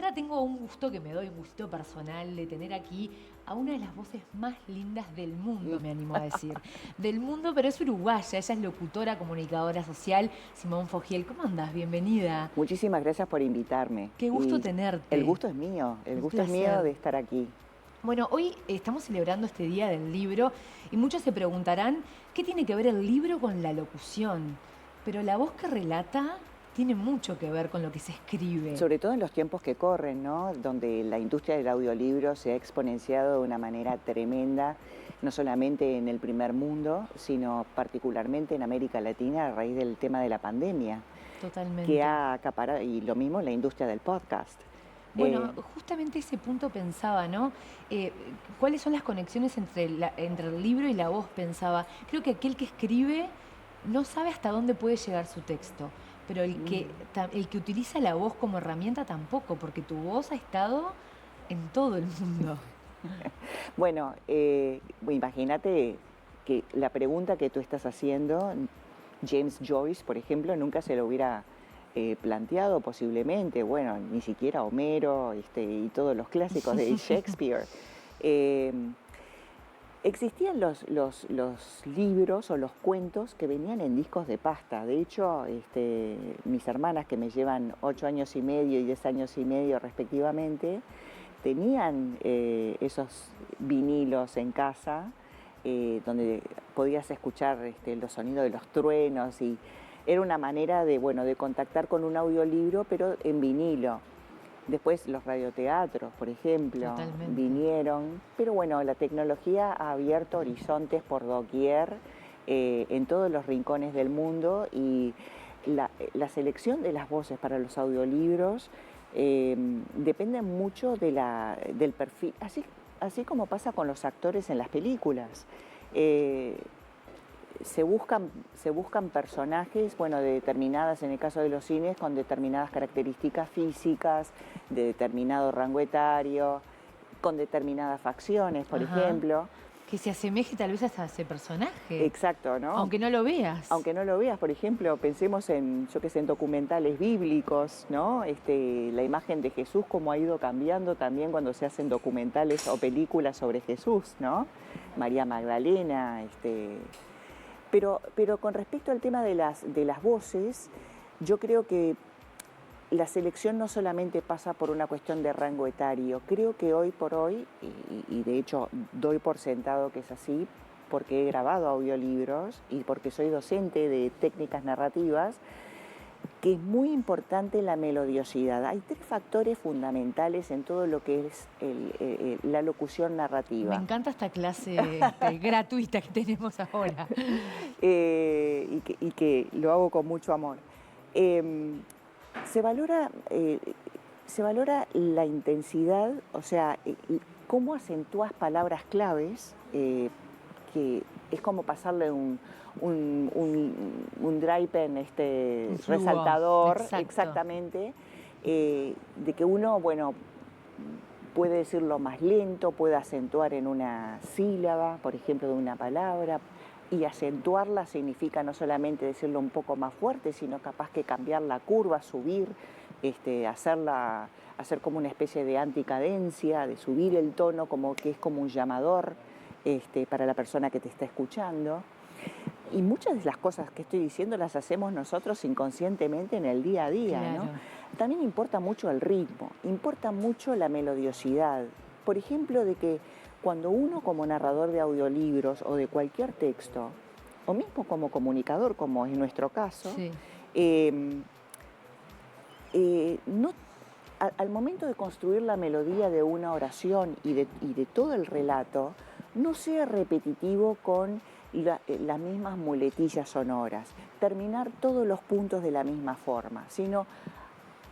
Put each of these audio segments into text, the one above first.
mañana tengo un gusto que me doy, un gusto personal de tener aquí a una de las voces más lindas del mundo, me animo a decir. Del mundo, pero es uruguaya, ella es locutora, comunicadora social, Simone Fogiel. ¿Cómo andás? Bienvenida. Muchísimas gracias por invitarme. Qué gusto Y el tenerte. gusto es mío, el Un gusto es mío placer. de estar aquí. Bueno, hoy estamos celebrando este Día del Libro y muchos se preguntarán qué tiene que ver el libro con la locución. Pero la voz que relata tiene mucho que ver con lo que se escribe. Sobre todo en los tiempos que corren, ¿no? Donde la industria del audiolibro se ha exponenciado de una manera tremenda, no solamente en el primer mundo, sino particularmente en América Latina a raíz del tema de la pandemia, que Totalmente. ha acaparado, y lo mismo en la industria del podcast. Bueno, justamente ese punto pensaba, ¿no? Eh, ¿Cuáles son las conexiones entre el libro y la voz? Pensaba. Creo que aquel que escribe no sabe hasta dónde puede llegar su texto, pero el que utiliza la voz como herramienta tampoco, porque tu voz ha estado en todo el mundo. Bueno, imagínate que la pregunta que tú estás haciendo, James Joyce, por ejemplo, nunca se lo hubiera planteado posiblemente, bueno, ni siquiera Homero y todos los clásicos de Shakespeare. Eh, Existían los libros o los cuentos que venían en discos de pasta. De hecho, mis hermanas, que me llevan 8 años y medio y 10 años y medio respectivamente, tenían esos vinilos en casa donde podías escuchar los sonidos de los truenos, y era una manera de, bueno, de contactar con un audiolibro, pero en vinilo. Después los radioteatros, por ejemplo, Totalmente. vinieron, pero bueno, la tecnología ha abierto horizontes por doquier, en todos los rincones del mundo, y la selección de las voces para los audiolibros depende mucho del perfil, así como pasa con los actores en las películas. Eh, se buscan personajes, bueno, de determinadas, en el caso de los cines, con determinadas características físicas, de determinado rango etario, con determinadas facciones, por Ajá. ejemplo. Que se asemeje tal vez hasta a ese personaje, Exacto, ¿no? aunque no lo veas. Aunque no lo veas, por ejemplo, pensemos en, yo qué sé, en documentales bíblicos, ¿no? La imagen de Jesús, cómo ha ido cambiando también cuando se hacen documentales o películas sobre Jesús, ¿no? María Magdalena, Pero con respecto al tema de las voces, yo creo que la selección no solamente pasa por una cuestión de rango etario. Creo que hoy por hoy, y de hecho doy por sentado que es así, porque he grabado audiolibros y porque soy docente de técnicas narrativas, que es muy importante la melodiosidad. Hay 3 factores fundamentales en todo lo que es la locución Me narrativa. encanta esta clase gratuita que tenemos ahora. Y que lo hago con mucho amor. Eh, se valora, eh, Se valora la intensidad, o sea, cómo acentúas palabras claves, que es como pasarle un dry pen, Un flujo, resaltador, exacto. exactamente, de que uno, bueno, puede decirlo más lento, puede acentuar en una sílaba, por ejemplo, de una palabra, y acentuarla significa no solamente decirlo un poco más fuerte, sino capaz que cambiar la curva, subir, hacer como una especie de anticadencia, de subir el tono, como que es como un llamador para la persona que te está escuchando. Y muchas de las cosas que estoy diciendo las hacemos nosotros inconscientemente en el día a día, ¿no? Claro. También importa mucho el ritmo, importa mucho la melodiosidad. Por ejemplo, de que cuando uno, como narrador de audiolibros o de cualquier texto, o mismo como comunicador, como es nuestro caso, Sí. eh, no, al momento de construir la melodía de una oración y de todo el relato, no sea repetitivo con las mismas muletillas sonoras, terminar todos los puntos de la misma forma, sino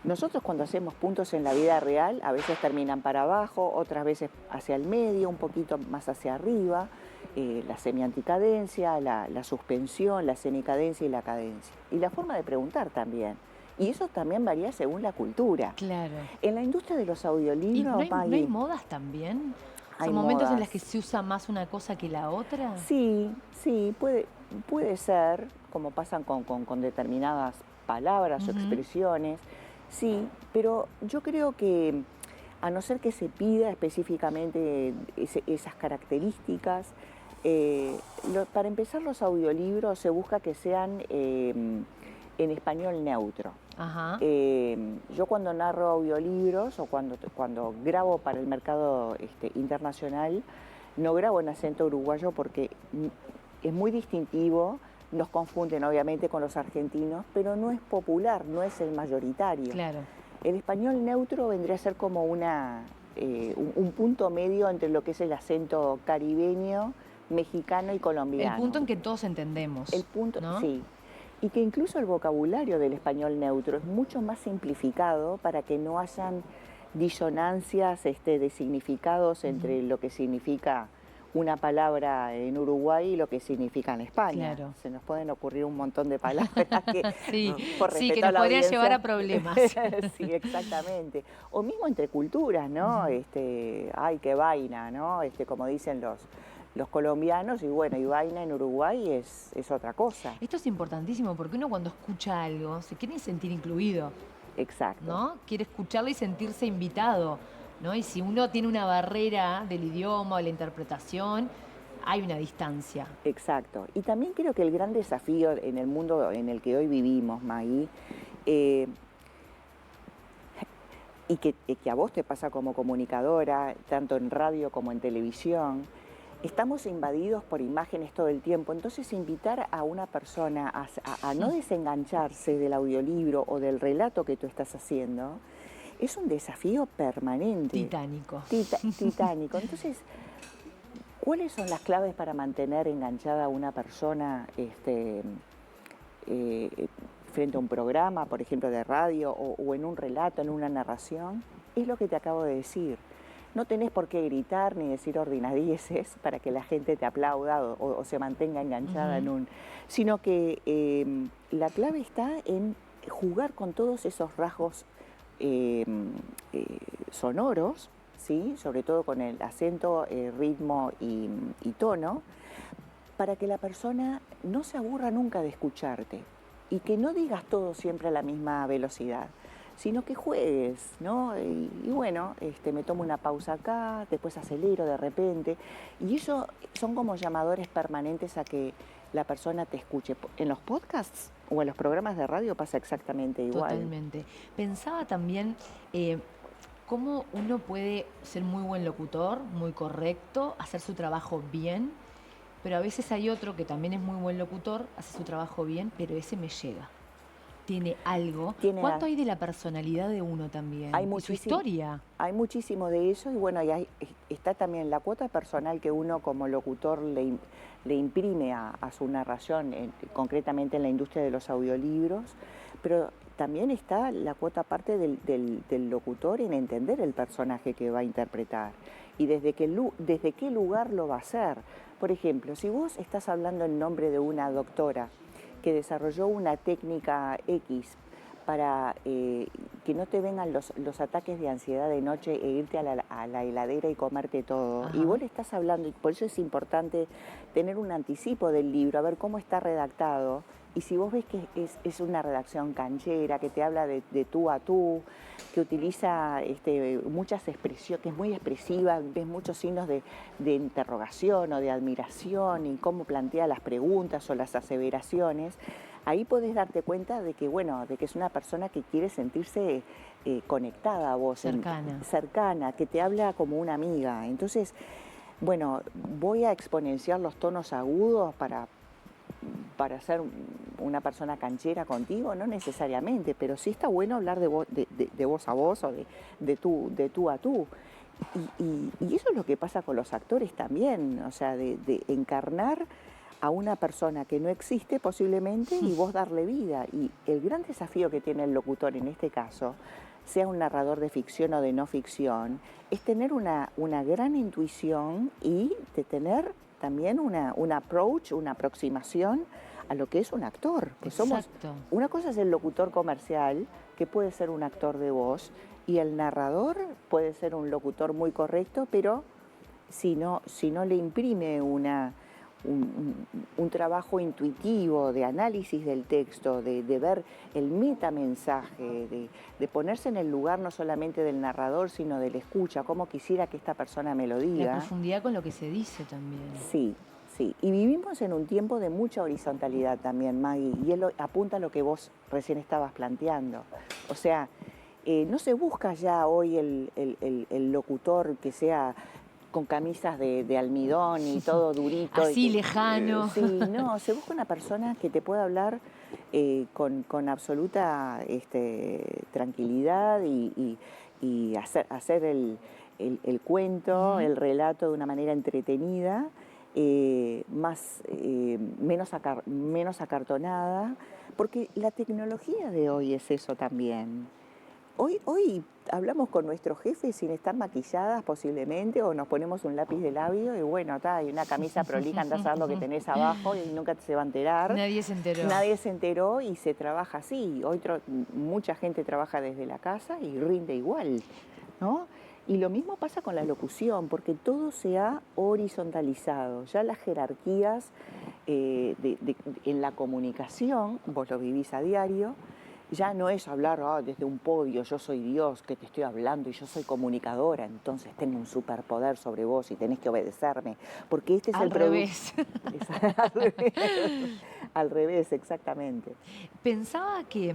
nosotros cuando hacemos puntos en la vida real, a veces terminan para abajo, otras veces hacia el medio, un poquito más hacia arriba, la semianticadencia, la suspensión, la semicadencia y la cadencia. Y la forma de preguntar también. Y eso también varía según la cultura. Claro. En la industria de los ¿Y audiolibros, no hay Maggie, modas también? hay ¿Son momentos en los modas. que se usa más una cosa que la otra? Sí, sí, puede ser, como pasan con determinadas palabras o Ujú. expresiones. Sí, pero yo creo que a no ser que se pida específicamente esas características, para empezar los audiolibros se busca que sean en español neutro. Ajá. Yo cuando narro audiolibros o cuando grabo para el mercado internacional, no grabo en acento uruguayo porque es muy distintivo, nos confunden obviamente con los argentinos, pero no es popular, no es el mayoritario. Claro. El español neutro vendría a ser como un punto medio entre lo que es el acento caribeño, mexicano y colombiano. El punto en que todos entendemos. El punto, ¿no? sí. Y que incluso el vocabulario del español neutro es mucho más simplificado para que no hayan disonancias de significados entre lo que significa una palabra en Uruguay y lo que significa en España. Claro. Se nos pueden ocurrir un montón de palabras que, por sí, respeto que nos a la podrían audiencia, llevar a problemas. sí, exactamente. O mismo entre culturas, ¿no? Ay, qué vaina, ¿no? Como dicen los colombianos, y bueno, y vaina en Uruguay es otra cosa. Esto es importantísimo porque uno cuando escucha algo se quiere sentir incluido. Exacto. ¿No? Quiere escucharlo y sentirse invitado, ¿no? Y si uno tiene una barrera del idioma o la interpretación, hay una distancia. Exacto. Y también creo que el gran desafío en el mundo en el que hoy vivimos, Maggie, y que a vos te pasa como comunicadora, tanto en radio como en televisión, estamos invadidos por imágenes todo el tiempo. Entonces, invitar a una persona a no desengancharse del audiolibro o del relato que tú estás haciendo es un desafío permanente. Titánico. Titánico. Entonces, ¿cuáles son las claves para mantener enganchada a una persona frente a un programa, por ejemplo, de radio o en un relato, en una narración? Es lo que te acabo de decir. No tenés por qué gritar ni decir ordinarieses para que la gente te aplauda o se mantenga enganchada sino que la clave está en jugar con todos esos rasgos sonoros, ¿sí? Sobre todo con el acento, ritmo y tono, para que la persona no se aburra nunca de escucharte y que no digas todo siempre a la misma velocidad, sino que juegues, ¿no? Y bueno, me tomo una pausa acá, después acelero de repente, y eso son como llamadores permanentes a que la persona te escuche. En los podcasts o en los programas de radio pasa exactamente igual. Totalmente. Pensaba también cómo uno puede ser muy buen locutor, muy correcto, hacer su trabajo bien, pero a veces hay otro que también es muy buen locutor, hace su trabajo bien, pero ese me llega. Tiene algo. ¿Cuánto hay de la personalidad de uno también? Hay y su historia. Hay muchísimo de eso y bueno, está también la cuota personal que uno como locutor le imprime a su narración, concretamente en la industria de los audiolibros, pero también está la cuota parte del locutor en entender el personaje que va a interpretar y desde qué lugar lo va a hacer. Por ejemplo, si vos estás hablando en nombre de una doctora que desarrolló una técnica X para que no te vengan los ataques de ansiedad de noche e irte a la heladera y comerte todo. Ajá. Y vos le estás hablando, y por eso es importante tener un anticipo del libro, a ver cómo está redactado. Y si vos ves que es una redacción canchera, que te habla de tú a tú, que utiliza muchas expresiones, que es muy expresiva, ves muchos signos de interrogación o de admiración y cómo plantea las preguntas o las aseveraciones, ahí podés darte cuenta de que, bueno, de que es una persona que quiere sentirse conectada a vos. Cercana, que te habla como una amiga. Entonces, bueno, voy a exponenciar los tonos agudos para ser una persona canchera contigo, no necesariamente, pero sí está bueno hablar de voz a voz o de tú a tú. Y eso es lo que pasa con los actores también, o sea, de encarnar a una persona que no existe posiblemente y vos darle vida. Y el gran desafío que tiene el locutor en este caso, sea un narrador de ficción o de no ficción, es tener una gran intuición y de tener también un approach, una aproximación a lo que es un actor. Pues una cosa es el locutor comercial, que puede ser un actor de voz, y el narrador puede ser un locutor muy correcto, pero si no le imprime un trabajo intuitivo de análisis del texto, de ver el metamensaje, de ponerse en el lugar no solamente del narrador, sino del escucha, cómo quisiera que esta persona me lo diga. La profundidad con lo que se dice también. Sí, sí. Y vivimos en un tiempo de mucha horizontalidad también, Maggie, y él apunta a lo que vos recién estabas planteando. O sea, no se busca ya hoy el locutor que sea con camisas de almidón y todo durito. Así, lejano. Sí, no, se busca una persona que te pueda hablar con absoluta tranquilidad y hacer el cuento, el relato de una manera entretenida, menos acartonada, porque la tecnología de hoy es eso también. Hoy hablamos con nuestros jefes sin estar maquilladas posiblemente, o nos ponemos un lápiz de labio y bueno, y una camisa prolija, andás a saber lo que tenés abajo y nunca se va a enterar. Nadie se enteró. Nadie se enteró y se trabaja así. Hoy mucha gente trabaja desde la casa y rinde igual, ¿no? Y lo mismo pasa con la locución, porque todo se ha horizontalizado. Ya las jerarquías en la comunicación, vos lo vivís a diario, ya no es hablar desde un podio, yo soy Dios que te estoy hablando y yo soy comunicadora, entonces tengo un superpoder sobre vos y tenés que obedecerme, porque este es al revés. Al revés, exactamente. Pensaba que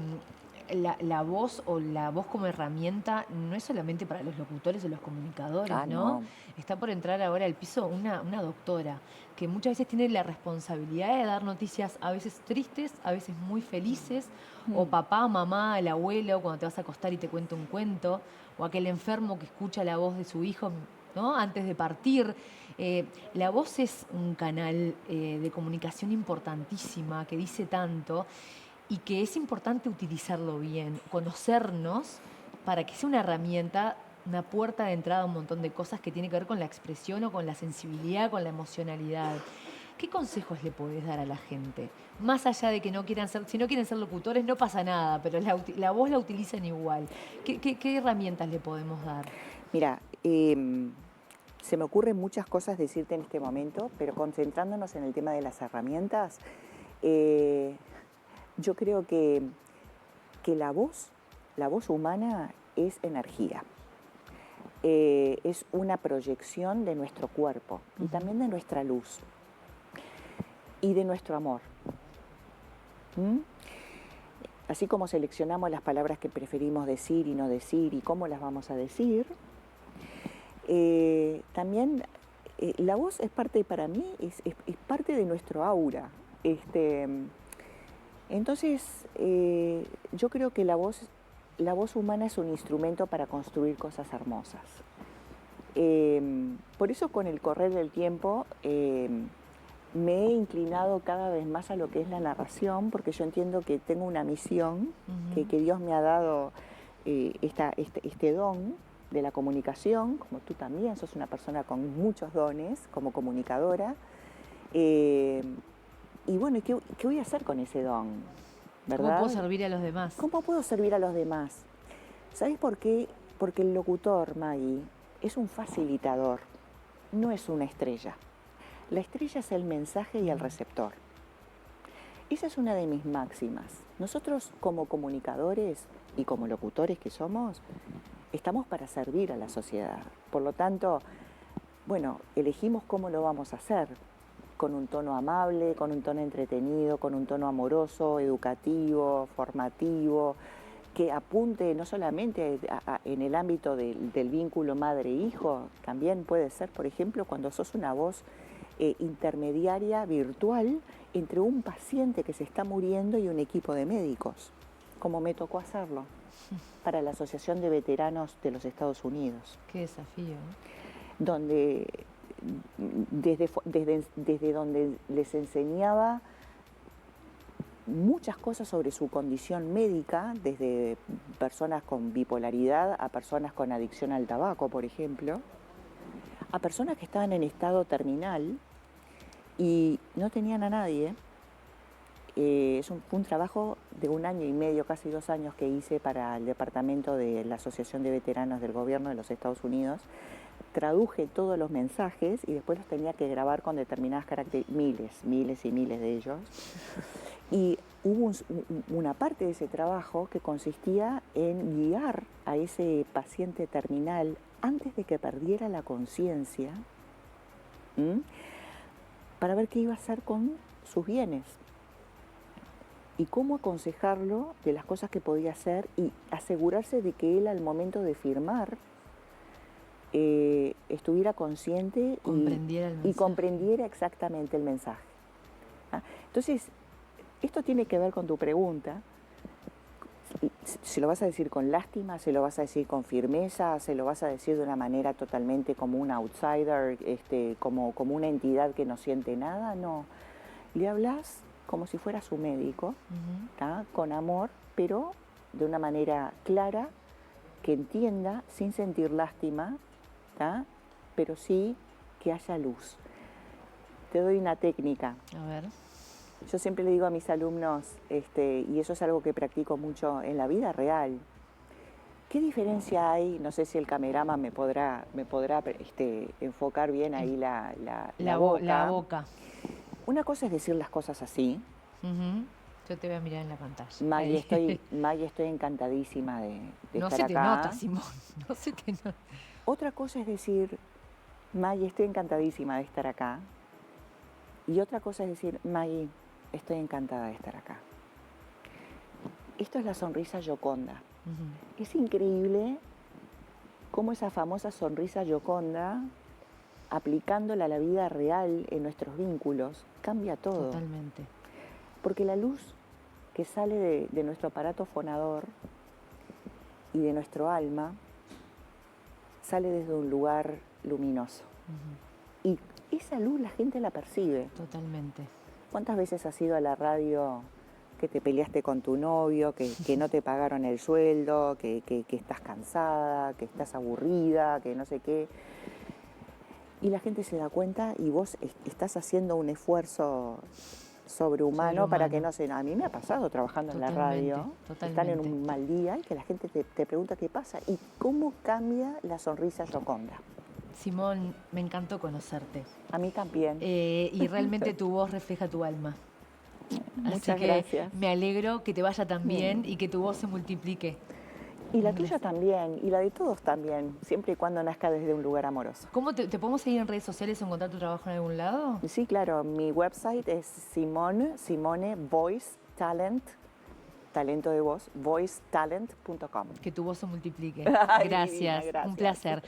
la voz o la voz como herramienta no es solamente para los locutores o los comunicadores, ¿no? Está por entrar ahora al piso una doctora que muchas veces tiene la responsabilidad de dar noticias a veces tristes, a veces muy felices, o papá, mamá, el abuelo, cuando te vas a acostar y te cuenta un cuento, o aquel enfermo que escucha la voz de su hijo, ¿no? Antes de partir. La voz es un canal de comunicación importantísima que dice tanto y que es importante utilizarlo bien, conocernos para que sea una herramienta, una puerta de entrada a un montón de cosas que tiene que ver con la expresión o con la sensibilidad, con la emocionalidad. ¿Qué consejos le podés dar a la gente? Más allá de que no quieran ser, si no quieren ser locutores no pasa nada, pero la voz la utilizan igual. ¿Qué herramientas le podemos dar? Mira, se me ocurren muchas cosas decirte en este momento, pero concentrándonos en el tema de las herramientas, yo creo que la voz humana es energía. Es una proyección de nuestro cuerpo y también de nuestra luz y de nuestro amor. Así como seleccionamos las palabras que preferimos decir y no decir y cómo las vamos a decir, también la voz es parte, para mí, es parte de nuestro aura. Entonces, yo creo que la voz humana es un instrumento para construir cosas hermosas. Por eso, con el correr del tiempo, me he inclinado cada vez más a lo que es la narración, porque yo entiendo que tengo una misión, que Dios me ha dado este don de la comunicación, como tú también sos una persona con muchos dones como comunicadora. Y bueno, ¿qué voy a hacer con ese don? ¿Verdad? ¿Cómo puedo servir a los demás? ¿Cómo puedo servir a los demás? ¿Sabes por qué? Porque el locutor, Maggie, es un facilitador, no es una estrella. La estrella es el mensaje y el receptor. Esa es una de mis máximas. Nosotros como comunicadores y como locutores que somos, estamos para servir a la sociedad. Por lo tanto, bueno, elegimos cómo lo vamos a hacer, con un tono amable, con un tono entretenido, con un tono amoroso, educativo, formativo, que apunte no solamente en el ámbito del vínculo madre-hijo, también puede ser, por ejemplo, cuando sos una voz intermediaria virtual entre un paciente que se está muriendo y un equipo de médicos, como me tocó hacerlo para la Asociación de Veteranos de los Estados Unidos. Qué desafío. Donde desde donde les enseñaba muchas cosas sobre su condición médica, desde personas con bipolaridad a personas con adicción al tabaco, por ejemplo, a personas que estaban en estado terminal y no tenían a nadie. Fue un trabajo de 1 año y medio, casi 2 años que hice para el departamento de la Asociación de Veteranos del Gobierno de los Estados Unidos, traduje todos los mensajes y después los tenía que grabar con determinadas características, miles y miles de ellos. Y hubo una parte de ese trabajo que consistía en guiar a ese paciente terminal antes de que perdiera la conciencia, para ver qué iba a hacer con sus bienes y cómo aconsejarlo de las cosas que podía hacer y asegurarse de que él al momento de firmar estuviera consciente y comprendiera exactamente el mensaje. Entonces, esto tiene que ver con tu pregunta. Se lo vas a decir con lástima, se lo vas a decir con firmeza, se lo vas a decir de una manera totalmente como un outsider, como una entidad que no siente nada. No, le hablas como si fuera su médico, con amor, pero de una manera clara, que entienda, sin sentir lástima, pero sí que haya luz. Te doy una técnica. A ver. Yo siempre le digo a mis alumnos, y eso es algo que practico mucho en la vida real, ¿qué diferencia hay? No sé si el camerama me podrá enfocar bien ahí la boca. La boca. Una cosa es decir las cosas así. Yo te voy a mirar en la pantalla. Maggie, estoy encantadísima de no estar acá. No se te nota, Simón. No se te nota. Otra cosa es decir, Maggie, estoy encantadísima de estar acá. Y otra cosa es decir, Maggie, estoy encantada de estar acá. Esto es la sonrisa Gioconda. Es increíble cómo esa famosa sonrisa Gioconda, aplicándola a la vida real en nuestros vínculos, cambia todo. Totalmente. Porque la luz que sale de nuestro aparato fonador y de nuestro alma sale desde un lugar luminoso. Y esa luz la gente la percibe. Totalmente. ¿Cuántas veces has ido a la radio que te peleaste con tu novio, que no te pagaron el sueldo, que estás cansada, que estás aburrida, que no sé qué? Y la gente se da cuenta y vos estás haciendo un esfuerzo sobrehumano para que no se... A mí me ha pasado trabajando en la radio, están en un mal día y que la gente te pregunta qué pasa y cómo cambia la sonrisa Gioconda. Simón, me encantó conocerte. A mí también. Y realmente tu voz refleja tu alma. Muchas Así que gracias. Me alegro que te vaya tan bien y que tu voz se multiplique. Y la tuya también, y la de todos también, siempre y cuando nazca desde un lugar amoroso. ¿Cómo te podemos seguir en redes sociales o encontrar tu trabajo en algún lado? Sí, claro. Mi website es Simone Voice Talent, talento de voz, voicetalent.com. Que tu voz se multiplique. Ay, Gracias. divina, gracias. Un placer.